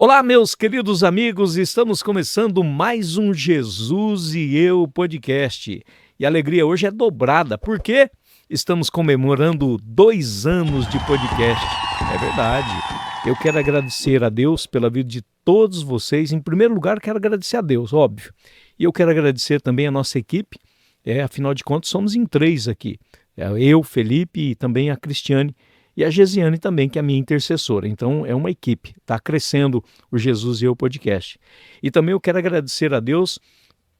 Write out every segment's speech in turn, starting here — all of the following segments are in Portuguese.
Olá, meus queridos amigos, estamos começando mais um Jesus e Eu podcast. E a alegria hoje é dobrada, porque estamos comemorando 2 anos de podcast. É verdade. Eu quero agradecer a Deus pela vida de todos vocês. Em primeiro lugar, quero agradecer a Deus, óbvio. E eu quero agradecer também a nossa equipe. Afinal de contas, somos em 3 aqui. Eu, Felipe e também a Cristiane. E a Gesiane também, que é a minha intercessora. Então, é uma equipe. Está crescendo o Jesus e Eu podcast. E também eu quero agradecer a Deus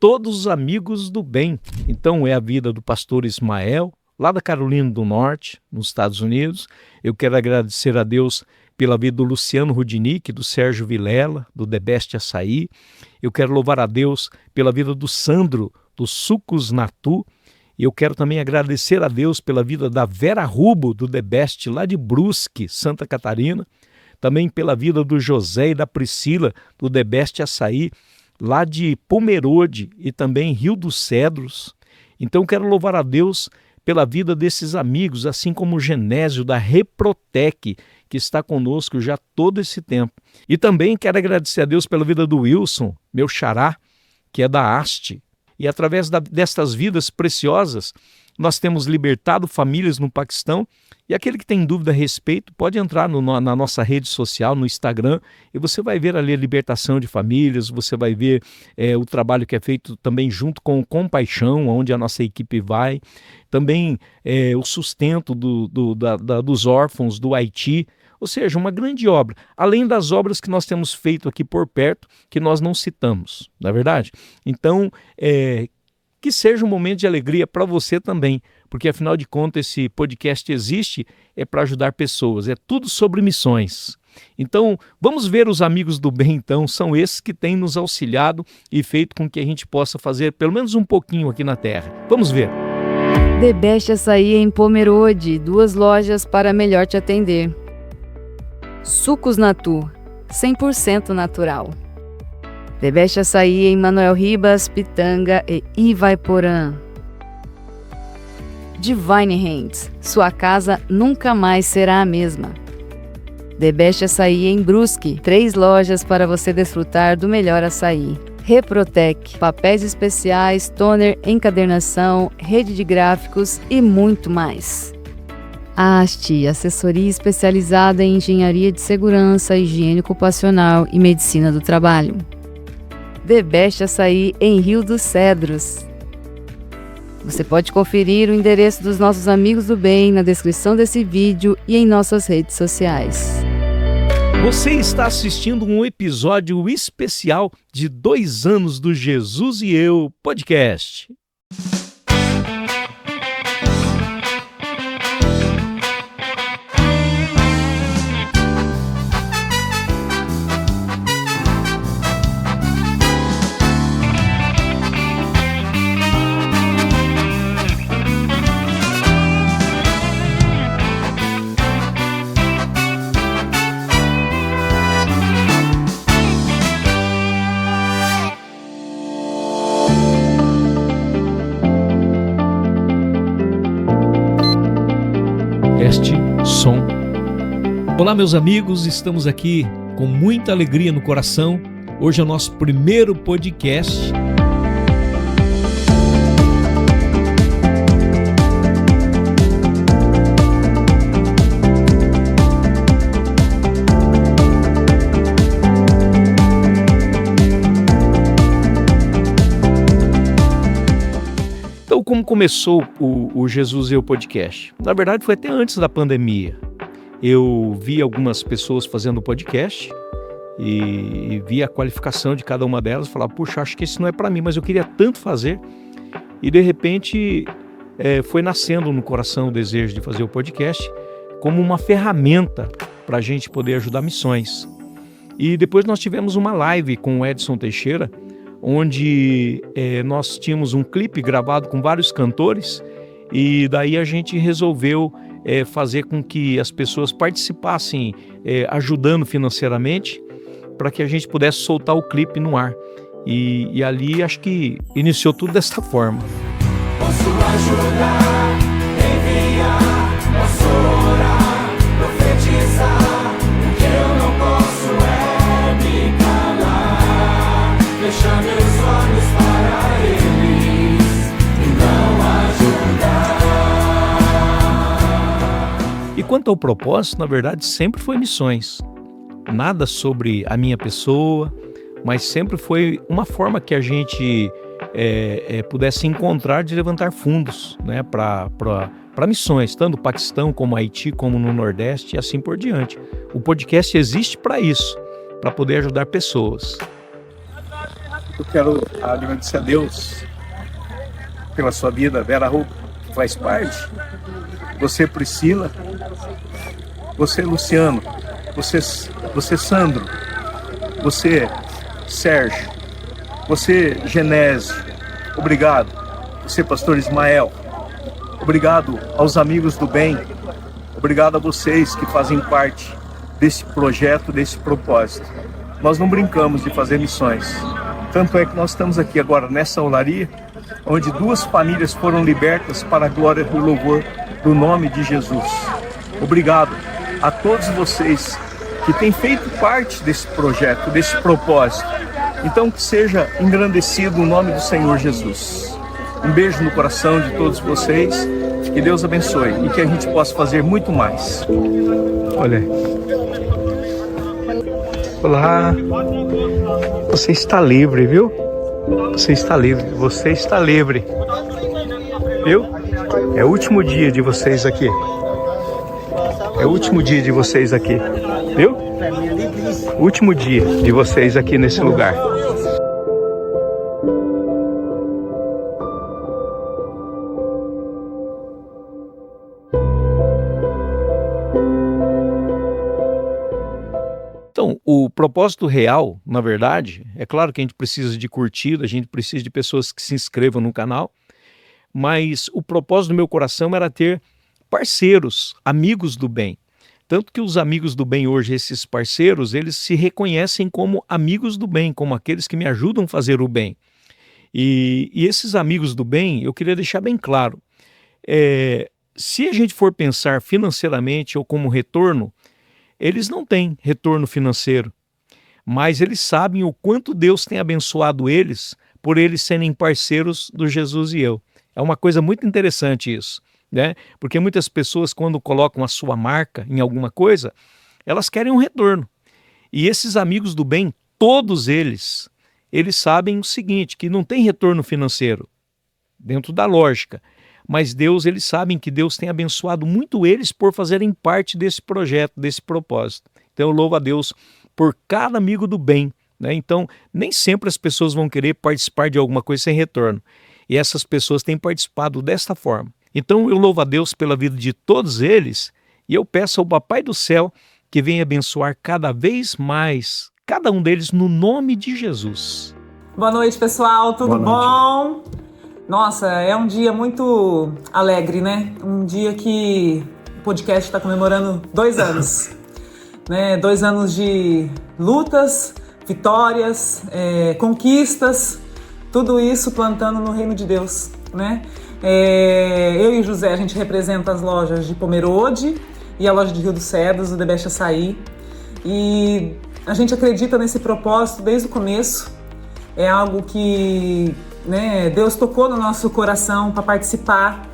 todos os amigos do bem. Então, é a vida do pastor Ismael, lá da Carolina do Norte, nos Estados Unidos. Eu quero agradecer a Deus pela vida do Luciano Rudinick, do Sérgio Vilela, do The Best Açaí. Eu quero louvar a Deus pela vida do Sandro, do Sucos Natu. E eu quero também agradecer a Deus pela vida da Vera Rubo, do The Best, lá de Brusque, Santa Catarina. Também pela vida do José e da Priscila, do The Best Açaí, lá de Pomerode e também Rio dos Cedros. Então quero louvar a Deus pela vida desses amigos, assim como o Genésio da Reprotec, que está conosco já todo esse tempo. E também quero agradecer a Deus pela vida do Wilson, meu xará, que é da Haste. E através destas vidas preciosas, nós temos libertado famílias no Paquistão. E aquele que tem dúvida a respeito, pode entrar na nossa rede social, no Instagram, e você vai ver ali a libertação de famílias, você vai ver o trabalho que é feito também junto com o Compaixão, onde a nossa equipe vai. Também o sustento dos órfãos do Haiti. Ou seja, uma grande obra, além das obras que nós temos feito aqui por perto, que nós não citamos, não é verdade? Então, que seja um momento de alegria para você também, porque afinal de contas esse podcast existe para ajudar pessoas, é tudo sobre missões. Então, vamos ver os amigos do bem, então, são esses que têm nos auxiliado e feito com que a gente possa fazer pelo menos um pouquinho aqui na Terra. Vamos ver. The Best Açaí em Pomerode, 2 lojas para melhor te atender. Sucos Natu, 100% natural. The Best Açaí em Manuel Ribas, Pitanga e Ivaiporã. Divine Hands, sua casa nunca mais será a mesma. The Best Açaí em Brusque, 3 lojas para você desfrutar do melhor açaí. Reprotec, papéis especiais, toner, encadernação, rede de gráficos e muito mais. Haste, assessoria especializada em engenharia de segurança, higiene ocupacional e medicina do trabalho. The Best Açaí em Rio dos Cedros. Você pode conferir o endereço dos nossos amigos do bem na descrição desse vídeo e em nossas redes sociais. Você está assistindo um episódio especial de 2 anos do Jesus e Eu podcast. Som. Olá, meus amigos, estamos aqui com muita alegria no coração. Hoje é o nosso primeiro podcast. Então, como começou o Jesus e Eu podcast? Na verdade, foi até antes da pandemia. Eu vi algumas pessoas fazendo podcast e vi a qualificação de cada uma delas. Falava, puxa, acho que isso não é para mim, mas eu queria tanto fazer. E, de repente, foi nascendo no coração o desejo de fazer o podcast como uma ferramenta para a gente poder ajudar missões. E depois nós tivemos uma live com o Edson Teixeira, onde nós tínhamos um clipe gravado com vários cantores e daí a gente resolveu fazer com que as pessoas participassem ajudando financeiramente para que a gente pudesse soltar o clipe no ar. E ali acho que iniciou tudo dessa forma. Posso ajudar, enviar, posso orar, profetizar. O que eu não posso é me quanto ao propósito, na verdade, sempre foi missões. Nada sobre a minha pessoa, mas sempre foi uma forma que a gente pudesse encontrar de levantar fundos, né, para missões, tanto no Paquistão, como Haiti, como no Nordeste e assim por diante. O podcast existe para isso, para poder ajudar pessoas. Eu quero agradecer a Deus pela sua vida, Vera Ru, que faz parte. Você, Priscila, você, Luciano, você, Sandro, você, Sérgio, você, Genésio, obrigado. Você, pastor Ismael, obrigado aos amigos do bem, obrigado a vocês que fazem parte desse projeto, desse propósito. Nós não brincamos de fazer missões. Tanto é que nós estamos aqui agora nessa olaria, onde 2 famílias foram libertas para a glória e louvor do nome de Jesus. Obrigado a todos vocês que têm feito parte desse projeto, desse propósito. Então que seja engrandecido o nome do Senhor Jesus. Um beijo no coração de todos vocês, que Deus abençoe e que a gente possa fazer muito mais. Olha. Olá. Você está livre, viu? Você está livre, você está livre. Viu? É o último dia de vocês aqui. É o último dia de vocês aqui. Viu? Último dia de vocês aqui nesse lugar. Então, o propósito real, na verdade, é claro que a gente precisa de curtida, a gente precisa de pessoas que se inscrevam no canal, mas o propósito do meu coração era ter parceiros, amigos do bem. Tanto que os amigos do bem hoje, esses parceiros, eles se reconhecem como amigos do bem, como aqueles que me ajudam a fazer o bem. E esses amigos do bem, eu queria deixar bem claro, se a gente for pensar financeiramente ou como retorno, eles não têm retorno financeiro, mas eles sabem o quanto Deus tem abençoado eles por eles serem parceiros do Jesus e eu. É uma coisa muito interessante isso, né? Porque muitas pessoas, quando colocam a sua marca em alguma coisa, elas querem um retorno. E esses amigos do bem, todos eles sabem o seguinte, que não tem retorno financeiro, dentro da lógica. Mas eles sabem que Deus tem abençoado muito eles por fazerem parte desse projeto, desse propósito. Então eu louvo a Deus por cada amigo do bem, né? Então nem sempre as pessoas vão querer participar de alguma coisa sem retorno. E essas pessoas têm participado desta forma. Então eu louvo a Deus pela vida de todos eles e eu peço ao Papai do Céu que venha abençoar cada vez mais cada um deles no nome de Jesus. Boa noite, pessoal, tudo bom? Nossa, é um dia muito alegre, né? Um dia que o podcast está comemorando 2 anos. Né? 2 anos de lutas, vitórias, conquistas, tudo isso plantando no reino de Deus, né? Eu e o José, a gente representa as lojas de Pomerode e a loja de Rio dos Cedros, o Debeste Açaí. E a gente acredita nesse propósito desde o começo. É algo que, né, Deus tocou no nosso coração para participar,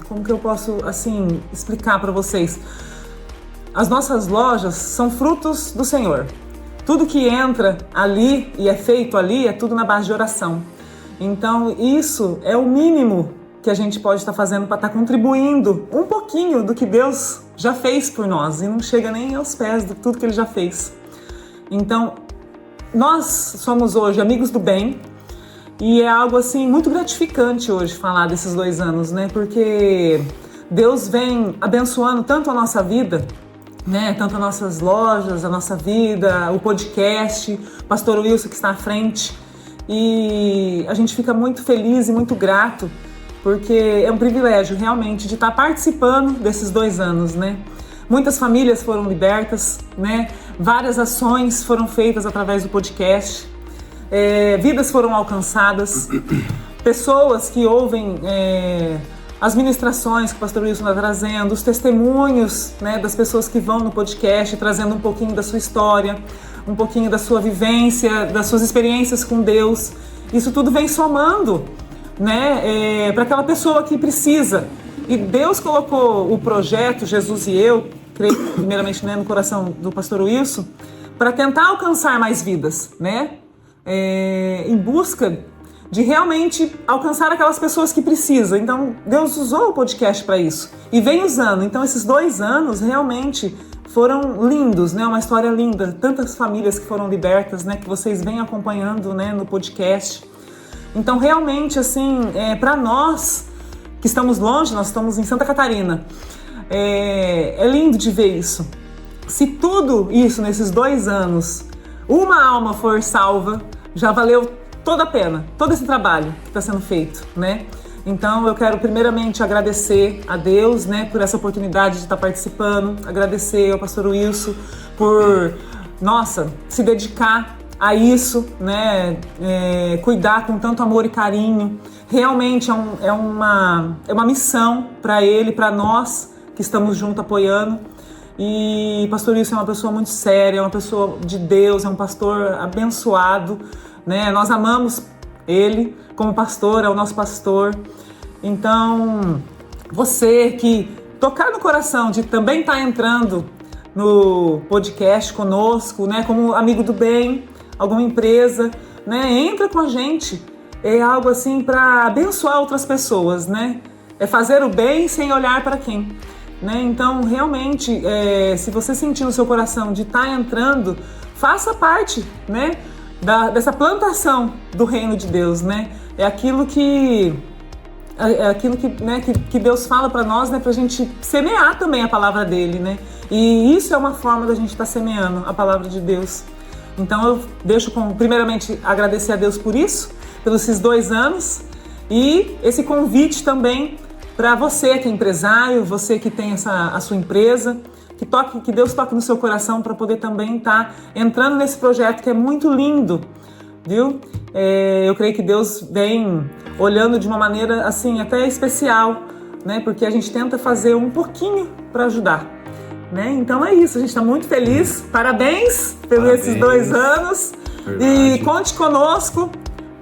como que eu posso, assim, explicar para vocês? As nossas lojas são frutos do Senhor. Tudo que entra ali e é feito ali é tudo na base de oração. Então, isso é o mínimo que a gente pode estar fazendo para estar contribuindo um pouquinho do que Deus já fez por nós e não chega nem aos pés de tudo que Ele já fez. Então, nós somos hoje amigos do bem e é algo assim muito gratificante hoje falar desses 2 anos, né? Porque Deus vem abençoando tanto a nossa vida, né? Tanto as nossas lojas, a nossa vida, o podcast, o pastor Wilson que está à frente. E a gente fica muito feliz e muito grato, porque é um privilégio realmente de estar participando desses 2 anos, né? Muitas famílias foram libertas, né? Várias ações foram feitas através do podcast, vidas foram alcançadas, pessoas que ouvem as ministrações que o pastor Wilson está trazendo, os testemunhos, né, das pessoas que vão no podcast, trazendo um pouquinho da sua história, um pouquinho da sua vivência, das suas experiências com Deus. Isso tudo vem somando, né, para aquela pessoa que precisa E Deus colocou o projeto Jesus e Eu, creio primeiramente, né, no coração do pastor Wilson, para tentar alcançar mais vidas, né? Em busca de realmente alcançar aquelas pessoas que precisam. Então, Deus usou o podcast para isso e vem usando. Então, esses 2 anos realmente foram lindos, né? Uma história linda. Tantas famílias que foram libertas, né? Que vocês vêm acompanhando, né? No podcast. Então, realmente, assim, para nós que estamos longe, nós estamos em Santa Catarina, é lindo de ver isso. Se tudo isso, nesses 2 anos, uma alma for salva, já valeu toda a pena, todo esse trabalho que está sendo feito, né? Então eu quero primeiramente agradecer a Deus, né, por essa oportunidade de estar participando, agradecer ao pastor Wilson por, se dedicar a isso, né, cuidar com tanto amor e carinho. Realmente é uma missão para ele, para nós que estamos juntos apoiando. E pastor Wilson é uma pessoa muito séria, é uma pessoa de Deus, é um pastor abençoado, né? Nós amamos ele como pastor, é o nosso pastor. Então, você que tocar no coração de também estar entrando no podcast conosco, né? Como amigo do bem, alguma empresa, né? Entra com a gente. É algo assim para abençoar outras pessoas, né? É fazer o bem sem olhar para quem. Né? Então, realmente, se você sentir no seu coração de estar entrando, faça parte, né, dessa plantação do reino de Deus, né? É aquilo que Deus fala para nós, né, para a gente semear também a palavra dele, né? E isso é uma forma da gente estar semeando a palavra de Deus. Então, eu deixo primeiramente agradecer a Deus por isso, pelos esses 2 anos, e esse convite também para você que é empresário, você que tem a sua empresa, que Deus toque no seu coração para poder também estar entrando nesse projeto que é muito lindo, viu? Eu creio que Deus vem olhando de uma maneira assim até especial, né? Porque a gente tenta fazer um pouquinho para ajudar, né? Então é isso, a gente está muito feliz, parabéns pelos esses 2 anos. Verdade. E conte conosco,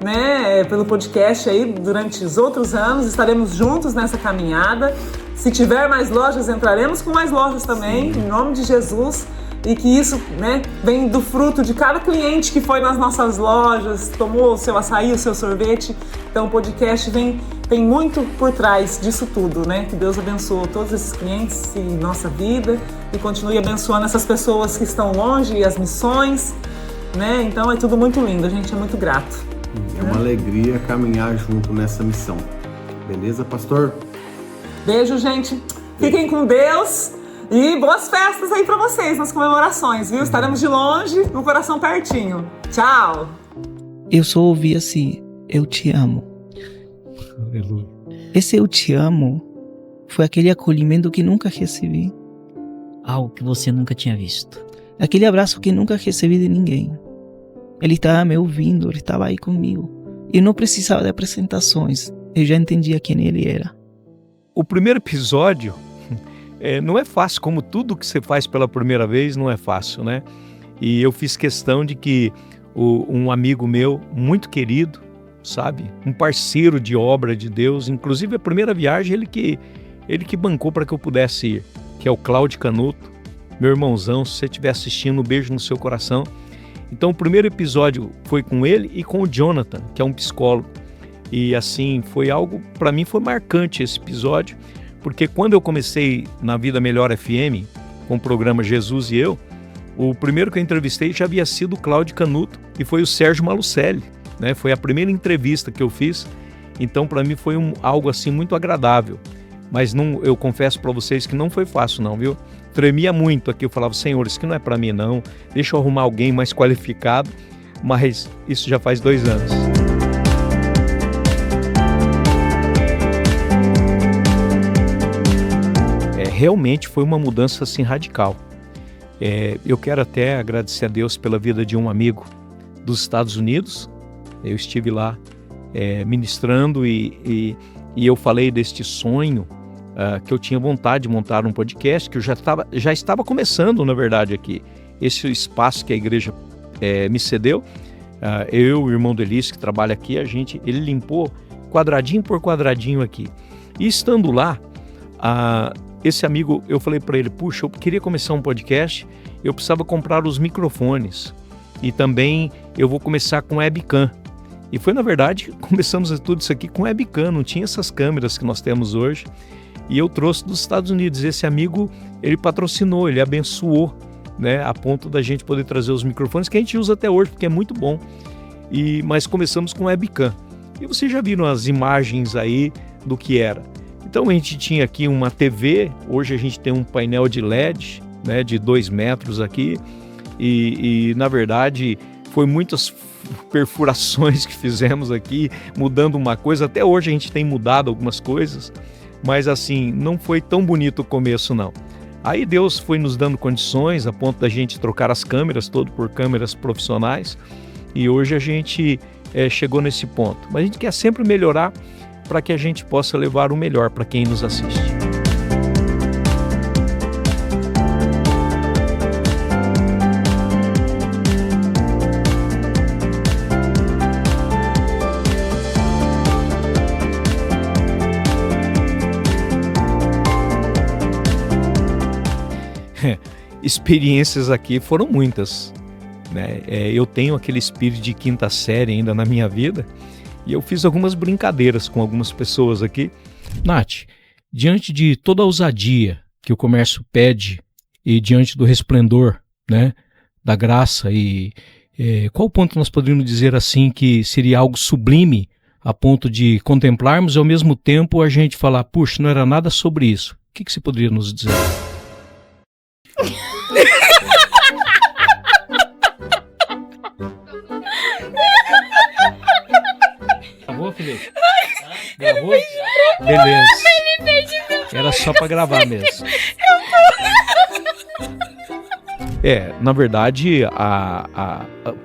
né, pelo podcast aí durante os outros anos, estaremos juntos nessa caminhada. Se tiver mais lojas, entraremos com mais lojas também, em nome de Jesus, e que isso, né, vem do fruto de cada cliente que foi nas nossas lojas, tomou o seu açaí, o seu sorvete. Então o podcast tem muito por trás disso tudo, né? Que Deus abençoe todos esses clientes em nossa vida e continue abençoando essas pessoas que estão longe e as missões, né? Então é tudo muito lindo, a gente é muito grato. É uma alegria caminhar junto nessa missão. Beleza, pastor? Beijo, gente. Fiquem com Deus e boas festas aí pra vocês nas comemorações, viu? Estaremos de longe, no coração pertinho. Tchau! Eu só ouvi assim, eu te amo. Aleluia. Esse eu te amo foi aquele acolhimento que nunca recebi. Algo que você nunca tinha visto. Aquele abraço que nunca recebi de ninguém. Ele estava me ouvindo, ele estava aí comigo. Eu não precisava de apresentações, eu já entendia quem ele era. O primeiro episódio não é fácil, como tudo que você faz pela primeira vez não é fácil, né? E eu fiz questão de que um amigo meu, muito querido, sabe? Um parceiro de obra de Deus, inclusive a primeira viagem ele que bancou para que eu pudesse ir, que é o Cláudio Canuto, meu irmãozão. Se você estiver assistindo, um beijo no seu coração. Então o primeiro episódio foi com ele e com o Jonathan, que é um psicólogo. E assim, foi algo, para mim foi marcante esse episódio, porque quando eu comecei na Vida Melhor FM, com o programa Jesus e Eu, o primeiro que eu entrevistei já havia sido o Cláudio Canuto e foi o Sérgio Malucelli, né? Foi a primeira entrevista que eu fiz, então para mim foi algo assim muito agradável. Mas eu confesso para vocês que não foi fácil não, viu? Tremia muito aqui, eu falava, Senhor, isso aqui não é para mim não, deixa eu arrumar alguém mais qualificado, mas isso já faz 2 anos. Realmente foi uma mudança assim radical. Eu quero até agradecer a Deus pela vida de um amigo dos Estados Unidos. Eu estive lá ministrando e eu falei deste sonho que eu tinha vontade de montar um podcast, que eu já estava começando, na verdade, aqui. Esse espaço que a igreja me cedeu, eu e o irmão do Elis, que trabalha aqui, ele limpou quadradinho por quadradinho aqui. E estando lá, esse amigo, eu falei para ele, puxa, eu queria começar um podcast, eu precisava comprar os microfones e também eu vou começar com webcam. E foi, na verdade, começamos tudo isso aqui com webcam, não tinha essas câmeras que nós temos hoje. E eu trouxe dos Estados Unidos. Esse amigo, ele patrocinou, ele abençoou, né, a ponto da gente poder trazer os microfones que a gente usa até hoje, porque é muito bom. Mas começamos com webcam. E vocês já viram as imagens aí do que era. Então a gente tinha aqui uma TV, hoje a gente tem um painel de LED, né, de 2 metros aqui. E na verdade, foi muitas perfurações que fizemos aqui, mudando uma coisa. Até hoje a gente tem mudado algumas coisas. Mas assim, não foi tão bonito o começo não. Aí Deus foi nos dando condições a ponto da gente trocar as câmeras, todo por câmeras profissionais. E hoje a gente chegou nesse ponto. Mas a gente quer sempre melhorar para que a gente possa levar o melhor para quem nos assiste. Experiências aqui foram muitas, né? Eu tenho aquele espírito de quinta série ainda na minha vida e eu fiz algumas brincadeiras com algumas pessoas aqui. Nath, diante de toda a ousadia que o comércio pede e diante do resplendor, né, da graça, qual ponto nós poderíamos dizer assim que seria algo sublime a ponto de contemplarmos e ao mesmo tempo a gente falar, puxa, não era nada sobre isso? O que você poderia nos dizer? Gravou, Felipe? Gravou? Beleza. Era só pra gravar mesmo. Na verdade,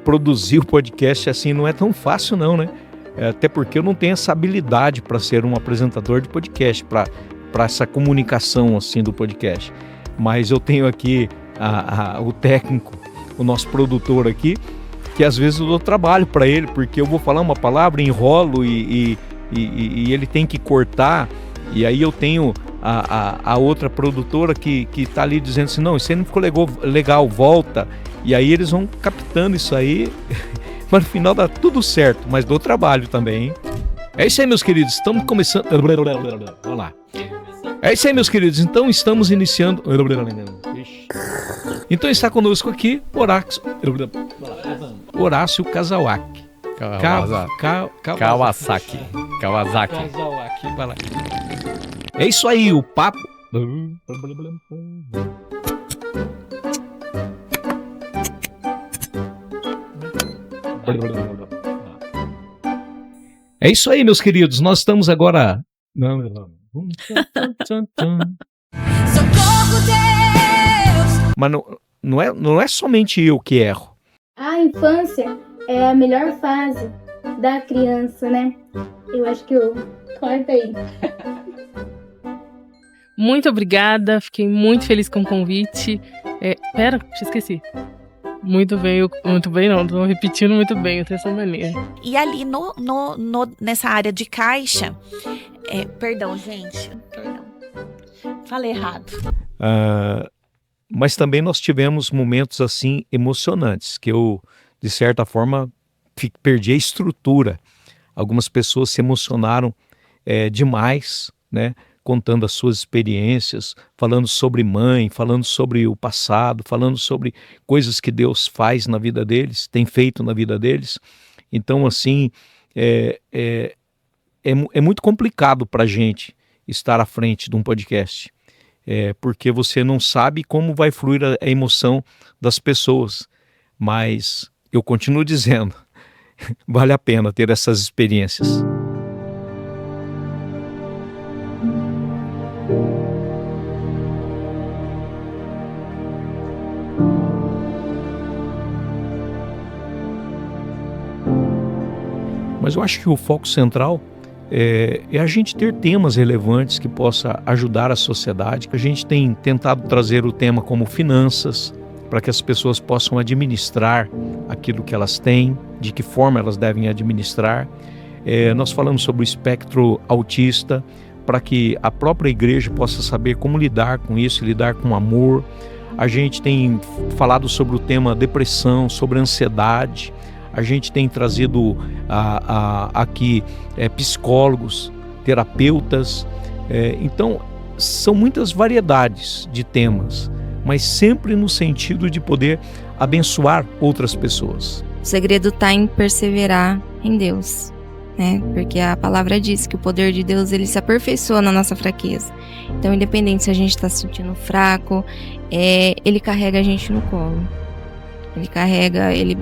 produzir o podcast assim não é tão fácil não, né? Até porque eu não tenho essa habilidade para ser um apresentador de podcast, para essa comunicação assim do podcast. Mas eu tenho aqui o técnico, o nosso produtor aqui, que às vezes eu dou trabalho para ele, porque eu vou falar uma palavra, enrolo e ele tem que cortar, e aí eu tenho a outra produtora que está ali dizendo assim, não, isso aí não ficou legal, volta, e aí eles vão captando isso aí, mas no final dá tudo certo, mas dou trabalho também, hein? É isso aí, meus queridos, estamos começando... Vamos lá. É isso aí, meus queridos, então estamos iniciando... Então está conosco aqui Horácio Kawasaki. Kawasaki. Vai lá. É isso aí, o papo... É isso aí, meus queridos, nós estamos agora... Socorro, Deus! Mas não é somente eu que erro. A infância é a melhor fase da criança, né? Eu acho que eu... Corta aí. Muito obrigada, fiquei muito feliz com o convite. Pera, esqueci. Muito bem, não, tô repetindo muito bem, eu tenho essa mania. E ali nessa área de caixa, perdão, gente, falei errado. Mas também nós tivemos momentos assim emocionantes, que eu, de certa forma, perdi a estrutura. Algumas pessoas se emocionaram demais, né? Contando as suas experiências, falando sobre mãe, falando sobre o passado, falando sobre coisas que Deus faz na vida deles, tem feito na vida deles. Então, assim, é muito complicado para a gente estar à frente de um podcast, porque você não sabe como vai fluir a emoção das pessoas. Mas eu continuo dizendo, vale a pena ter essas experiências. Mas eu acho que o foco central é a gente ter temas relevantes que possa ajudar a sociedade. A gente tem tentado trazer o tema como finanças, para que as pessoas possam administrar aquilo que elas têm, de que forma elas devem administrar. Nós falamos sobre o espectro autista, para que a própria igreja possa saber como lidar com isso, lidar com amor. A gente tem falado sobre o tema depressão, sobre ansiedade. A gente tem trazido aqui psicólogos, terapeutas. Então, são muitas variedades de temas, mas sempre no sentido de poder abençoar outras pessoas. O segredo está em perseverar em Deus, né? Porque a palavra diz que o poder de Deus ele se aperfeiçoa na nossa fraqueza. Então, independente se a gente está se sentindo fraco, ele carrega a gente no colo.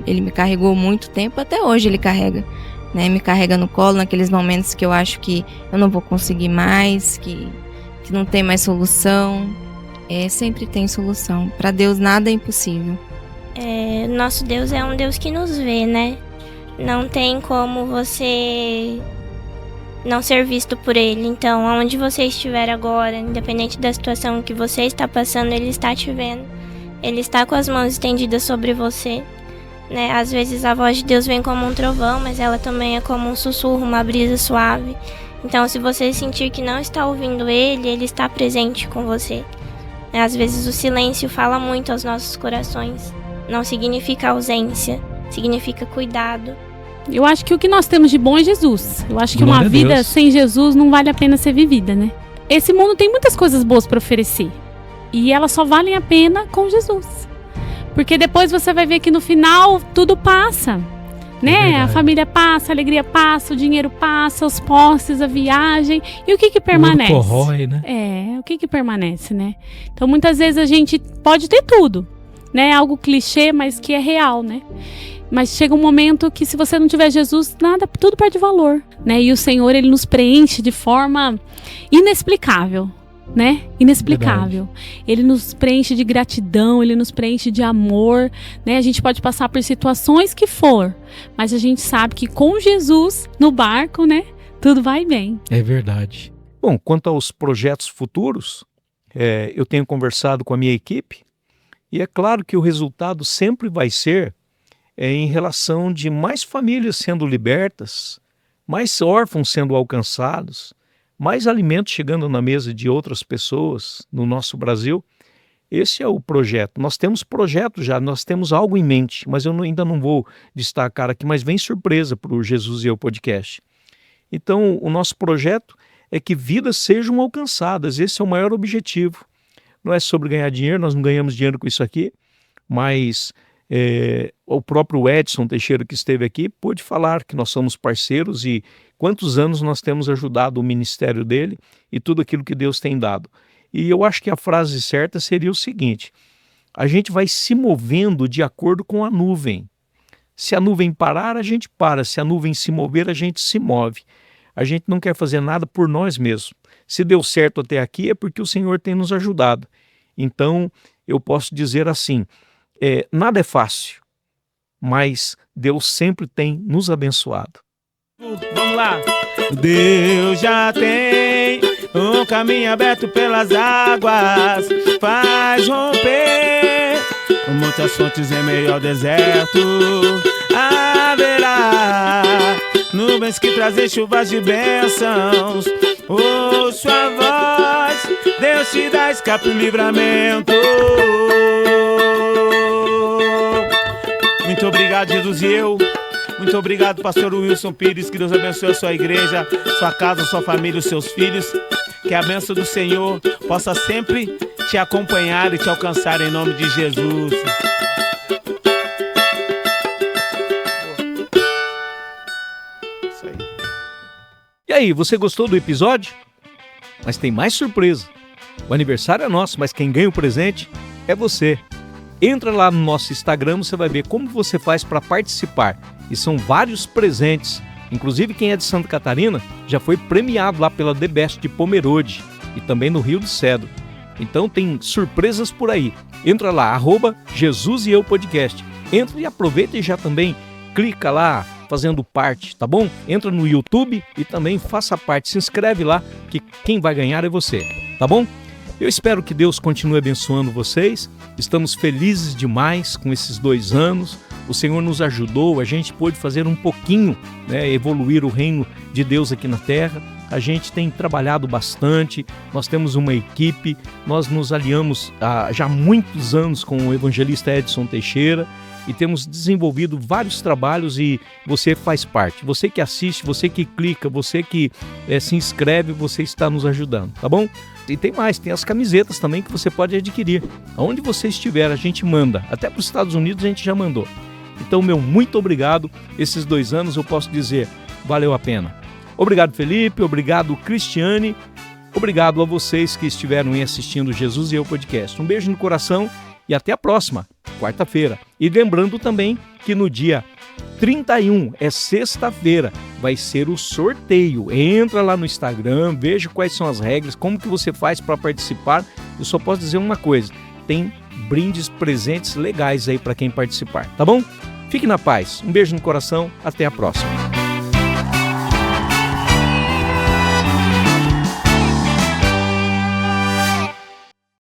Ele me carregou muito tempo, até hoje ele carrega, né? Me carrega no colo naqueles momentos que eu acho que eu não vou conseguir mais, que não tem mais solução. Sempre tem solução. Para Deus nada é impossível. Nosso Deus é um Deus que nos vê, né? Não tem como você não ser visto por Ele. Então, aonde você estiver agora, independente da situação que você está passando, Ele está te vendo. Ele está com as mãos estendidas sobre você, né? Às vezes a voz de Deus vem como um trovão, mas ela também é como um sussurro, uma brisa suave. Então, se você sentir que não está ouvindo Ele, Ele está presente com você. Às vezes o silêncio fala muito aos nossos corações. Não significa ausência, significa cuidado. Eu acho que o que nós temos de bom é Jesus. Eu acho que uma vida sem Jesus não vale a pena ser vivida, né? Esse mundo tem muitas coisas boas para oferecer. E elas só valem a pena com Jesus. Porque depois você vai ver que no final tudo passa, né? A família passa, a alegria passa, o dinheiro passa, os posses, a viagem. E o que permanece? O corrói, né? O que permanece, né? Então muitas vezes a gente pode ter tudo, né? Algo clichê, mas que é real, né? Mas chega um momento que se você não tiver Jesus, tudo perde valor, né? E o Senhor, Ele nos preenche de forma inexplicável, né? Inexplicável. Verdade. Ele nos preenche de gratidão, Ele nos preenche de amor, né? A gente pode passar por situações que for, mas a gente sabe que com Jesus no barco, né? Tudo vai bem. É verdade. Bom, quanto aos projetos futuros, eu tenho conversado com a minha equipe e é claro que o resultado sempre vai ser em relação de mais famílias sendo libertas, mais órfãos sendo alcançados, mais alimentos chegando na mesa de outras pessoas no nosso Brasil. Esse é o projeto. Nós temos projeto já, nós temos algo em mente, mas eu ainda não vou destacar aqui, mas vem surpresa para o Jesus e Eu podcast. Então, o nosso projeto é que vidas sejam alcançadas, esse é o maior objetivo. Não é sobre ganhar dinheiro, nós não ganhamos dinheiro com isso aqui, mas o próprio Edson Teixeira que esteve aqui pôde falar que nós somos parceiros e quantos anos nós temos ajudado o ministério dele e tudo aquilo que Deus tem dado. E eu acho que a frase certa seria o seguinte: a gente vai se movendo de acordo com a nuvem. Se a nuvem parar, a gente para. Se a nuvem se mover, a gente se move. A gente não quer fazer nada por nós mesmos. Se deu certo até aqui é porque o Senhor tem nos ajudado. Então, eu posso dizer assim, nada é fácil, mas Deus sempre tem nos abençoado. Vamos lá! Deus já tem um caminho aberto pelas águas, faz romper muitas fontes em meio ao deserto. Haverá nuvens que trazem chuvas de bênçãos. Ouço a voz, Deus te dá escape e livramento. Muito obrigado, Jesus e Eu. Muito obrigado, pastor Wilson Pires. Que Deus abençoe a sua igreja, sua casa, sua família, os seus filhos. Que a bênção do Senhor possa sempre te acompanhar e te alcançar em nome de Jesus. Isso aí. E aí, você gostou do episódio? Mas tem mais surpresa. O aniversário é nosso, mas quem ganha o presente é você. Entra lá no nosso Instagram, você vai ver como você faz para participar. E são vários presentes. Inclusive quem é de Santa Catarina já foi premiado lá pela The Best de Pomerode e também no Rio do Cedro. Então tem surpresas por aí. Entra lá, @Jesus e Eu Podcast. Entra e aproveita e já também clica lá fazendo parte, tá bom? Entra no YouTube e também faça parte. Se inscreve lá que quem vai ganhar é você, tá bom? Eu espero que Deus continue abençoando vocês. Estamos felizes demais com esses 2 anos. O Senhor nos ajudou, a gente pôde fazer um pouquinho, né, evoluir o reino de Deus aqui na terra. a gente tem trabalhado bastante, nós temos uma equipe, nós nos aliamos há já muitos anos com o evangelista Edson Teixeira e temos desenvolvido vários trabalhos e você faz parte. Você que assiste, você que clica, você que se inscreve, você está nos ajudando, tá bom? E tem mais, tem as camisetas também que você pode adquirir. Aonde você estiver, a gente manda. Até para os Estados Unidos a gente já mandou. Então, muito obrigado. Esses 2 anos eu posso dizer, valeu a pena. Obrigado, Felipe. Obrigado, Cristiane. Obrigado a vocês que estiveram aí assistindo Jesus e Eu Podcast. Um beijo no coração e até a próxima, quarta-feira. E lembrando também que no dia 31, é sexta-feira, vai ser o sorteio. Entra lá no Instagram, veja quais são as regras, como que você faz para participar. Eu só posso dizer uma coisa, tem brindes, presentes legais aí para quem participar, tá bom? Fique na paz, um beijo no coração, até a próxima.